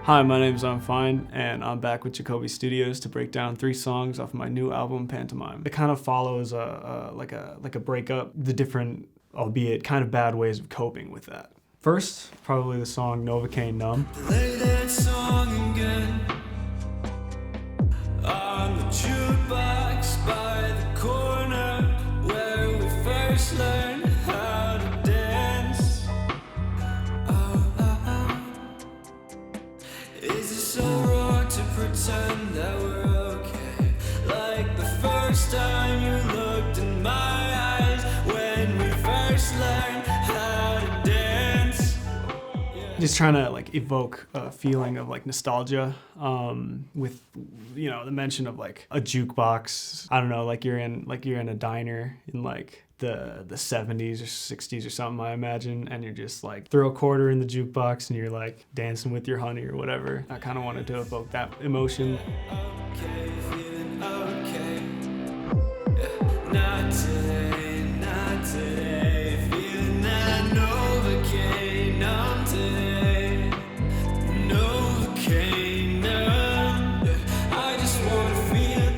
Hi, my name is Unfine, and I'm back with Jacobi Studios to break down 3 songs off my new album, Pantomime. It kind of follows like a breakup, the different, albeit kind of bad ways of coping with that. First, probably the song Novocaine, Numb. Play that song again on the jukebox by the corner where we first learned how to dance. Is it so wrong to pretend that we're okay? Like the first time you looked in my eyes when we first learned how to dance. Just trying to like evoke a feeling of like nostalgia with, you know, the mention of like a jukebox. I don't know, like you're in a diner in like the 70s or 60s or something, I imagine, and you're just like throw a quarter in the jukebox and you're like dancing with your honey or whatever. I kind of wanted to evoke that emotion. Okay, feeling okay. Not today, not today. Feeling that novocaine, numb today. Novocaine, numb. I just wanna feel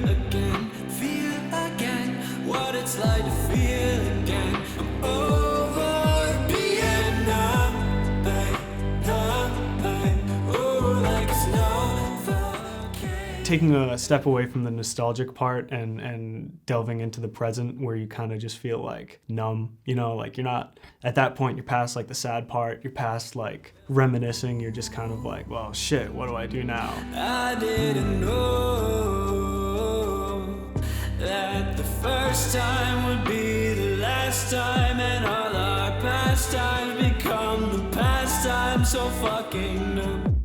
again what it's like to feel again. I'm over being numb, oh, like it's novocaine. Taking a step away from the nostalgic part and delving into the present where you kind of just feel like numb, you know, like you're not, at that point you're past like the sad part, you're past like reminiscing, you're just kind of like, well shit, what do I do now? I didn't know that the first time would be the last time, and all our past times become the past time. So fucking numb.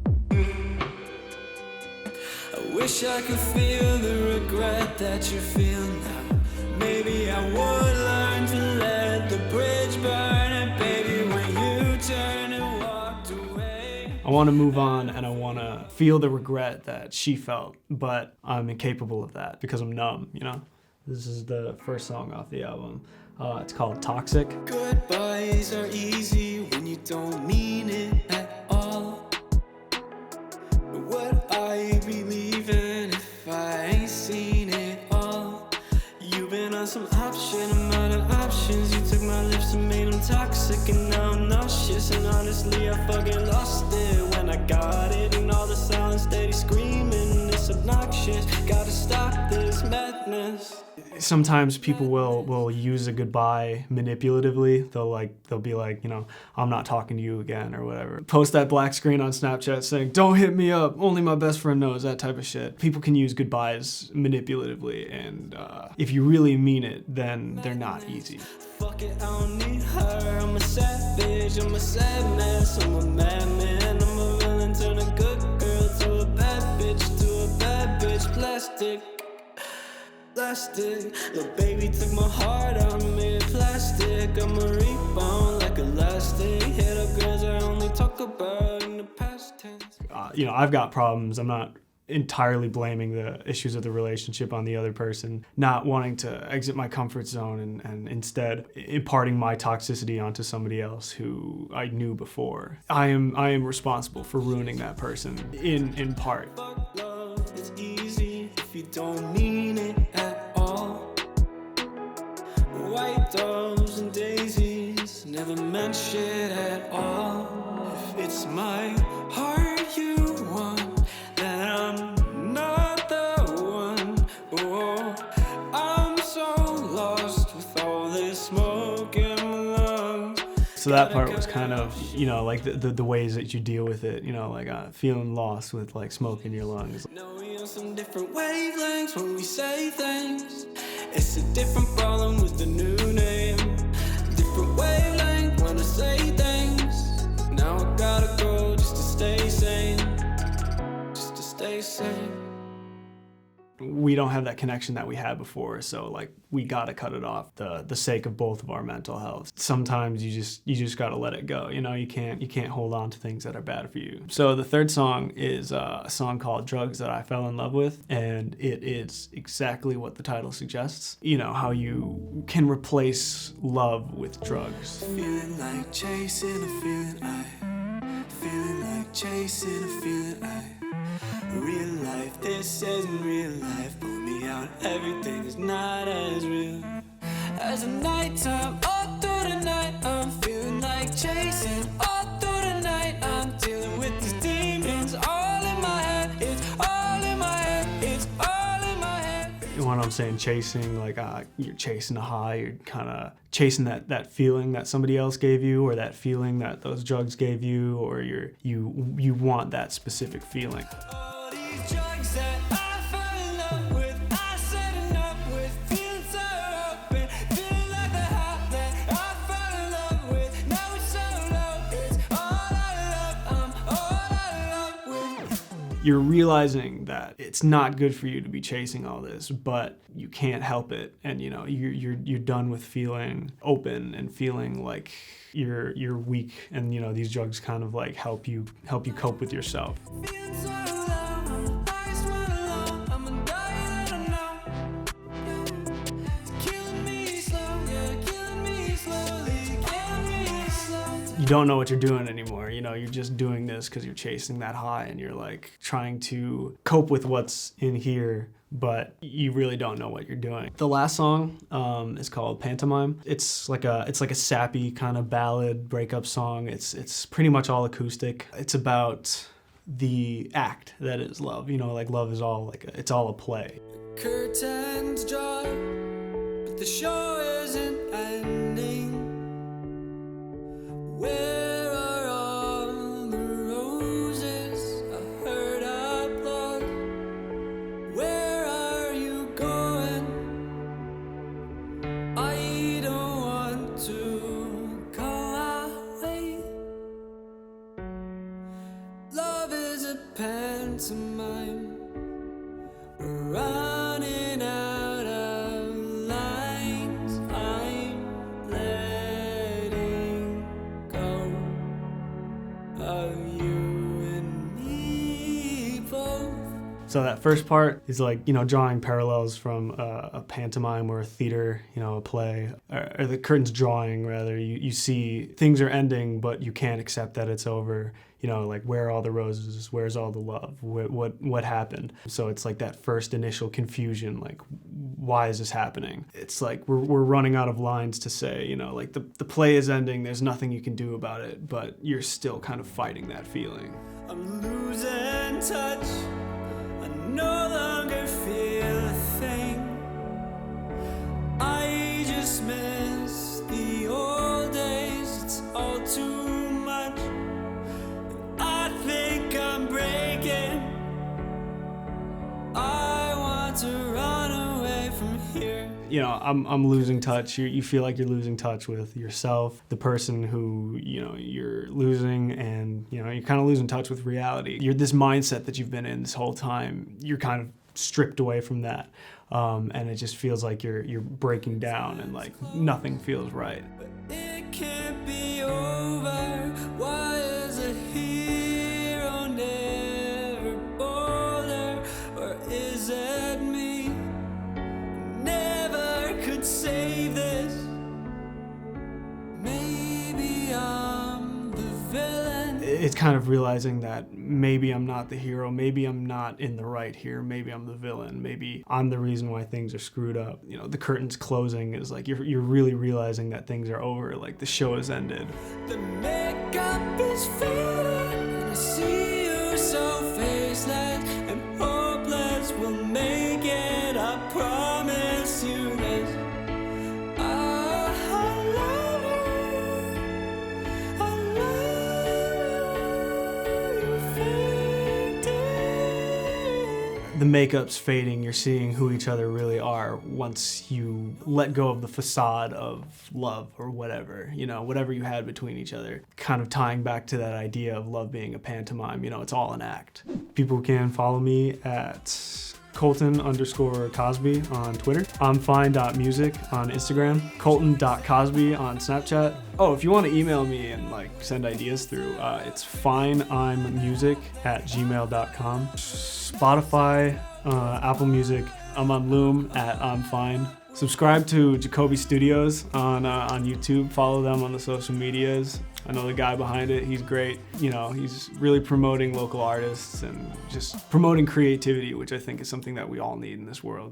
I wish I could feel the regret that you feel now. Maybe I would learn to let the bridge burn, and baby when you turned and walked away. I want to move on and I want to feel the regret that she felt, but I'm incapable of that because I'm numb, you know? This is the first song off the album. It's called Toxic. Goodbyes are easy when you don't mean it at all. Would I be leaving if I ain't seen it all? You've been on some option, I'm out of options. You took my lips and made them toxic, and now I'm nauseous. And honestly, I fucking lost it when I got it. And all the silence steady screaming, it's obnoxious. Gotta stop this madness. Sometimes people will use a goodbye manipulatively. They'll be like, you know, I'm not talking to you again or whatever. Post that black screen on Snapchat saying, don't hit me up, only my best friend knows, that type of shit. People can use goodbyes manipulatively, and if you really mean it, then they're not easy. Fuck it, I don't need her. I'm a savage, I'm a sad mess, I'm a madman, I'm a villain, turn a good girl to a bad bitch, plastic. Little baby took my heart out and made it plastic. I'm a rebound like elastic. Hit up girls I only talk about in the past tense. You know, I've got problems. I'm not entirely blaming the issues of the relationship on the other person, not wanting to exit my comfort zone and instead imparting my toxicity onto somebody else who I knew before. I am responsible for ruining that person in part. Fuck love, it's easy if you don't mean it at all. White doves and daisies never meant shit at all. If it's my heart you want, then I'm not the one. Oh, I'm so lost with all this smoke in my lungs. So that part was kind of, you know, like the ways that you deal with it, you know, like feeling lost with like smoke in your lungs. No, we on some different wavelengths when we say things. It's a different problem with the new name. Different wavelength when I say things. Now I gotta go just to stay sane. Just to stay sane. We don't have that connection that we had before, so like we gotta cut it off the sake of both of our mental health. Sometimes you just gotta let it go, you know. You can't hold on to things that are bad for you. So the third song is a song called Drugs That I Fell in Love With, and it is exactly what the title suggests. You know, how you can replace love with drugs. Feeling like chasing a feeling, feeling like chasing a feeling, Real life, this isn't real life. Pull me out, everything is not as real as the nighttime. All through the night, I'm feeling like chasing. All through the night, I'm dealing with these demons. All in my head, it's all in my head, it's all in my head. When I'm saying chasing, like you're chasing a high, you're kind of chasing that feeling that somebody else gave you, or that feeling that those drugs gave you, or you want that specific feeling. All these drugs that I fell in love with, I set enough with, feeling so open, feeling like the high that I fell in love with. Now it's so low, it's all I love, I'm all I love with. You're realizing that it's not good for you to be chasing all this, but you can't help it, and you know you're done with feeling open and feeling like you're weak, and you know these drugs kind of like help you cope with yourself. Feeling so low, I just wanna know, I'ma die, I don't know. It's killing me slow, yeah, killing me slowly, killing me slow. You don't know what you're doing anymore. You know, you're just doing this because you're chasing that high, and you're like trying to cope with what's in here, but you really don't know what you're doing. The last song is called Pantomime. It's like a sappy kind of ballad breakup song. It's pretty much all acoustic. It's about the act that is love. You know, like love is all it's all a play. Curtains draw, but the show isn't ending. Where are all the roses I heard I plucked? Where are you going? I don't want to go away. Love is a pantomime. We're running out of lines. I'm letting go of you and me both. So that first part is like, you know, drawing parallels from a pantomime or a theater, you know, a play, or the curtain's drawing rather. You see things are ending, but you can't accept that it's over. You know, like where are all the roses? Where's all the love? What happened? So it's like that first initial confusion, like why is this happening? It's like we're running out of lines to say, you know, like the play is ending, there's nothing you can do about it, but you're still kind of fighting that feeling. I'm losing touch. I no longer feel a thing. I just miss the old days. It's all too much. I think I'm breaking. I want to run away from here. You know, I'm losing touch. You feel like you're losing touch with yourself, the person who, you know, you're losing, and, you know, you're kind of losing touch with reality. You're this mindset that you've been in this whole time. You're kind of stripped away from that. And it just feels like you're breaking down, and like nothing feels right. But it can't be over. Why is a hero never bolder? Or is it me? Never could save this. Maybe I'm the villain. It's kind of realizing that maybe I'm not the hero, maybe I'm not in the right here, maybe I'm the villain, maybe I'm the reason why things are screwed up. You know, the curtain's closing is like you're really realizing that things are over, like the show has ended. The makeup is fading, and I see you so faceless and hopeless. We'll make it, I promise you this. I love you, I love you, you faked it. The makeup's fading, you're seeing who each other really are once you let go of the facade of love or whatever, you know, whatever you had between each other. Kind of tying back to that idea of love being a pantomime, you know, it's all an act. People can follow me at Colton_Cosby on Twitter, imfine.music on Instagram, Colton.Cosby on Snapchat. Oh, if you want to email me and like send ideas through, it's fineimmusic@gmail.com. Spotify, Apple Music. I'm on Loom at I'm Fine. Subscribe to Jacobi Studios on YouTube. Follow them on the social medias. I know the guy behind it, he's great. You know, he's really promoting local artists and just promoting creativity, which I think is something that we all need in this world.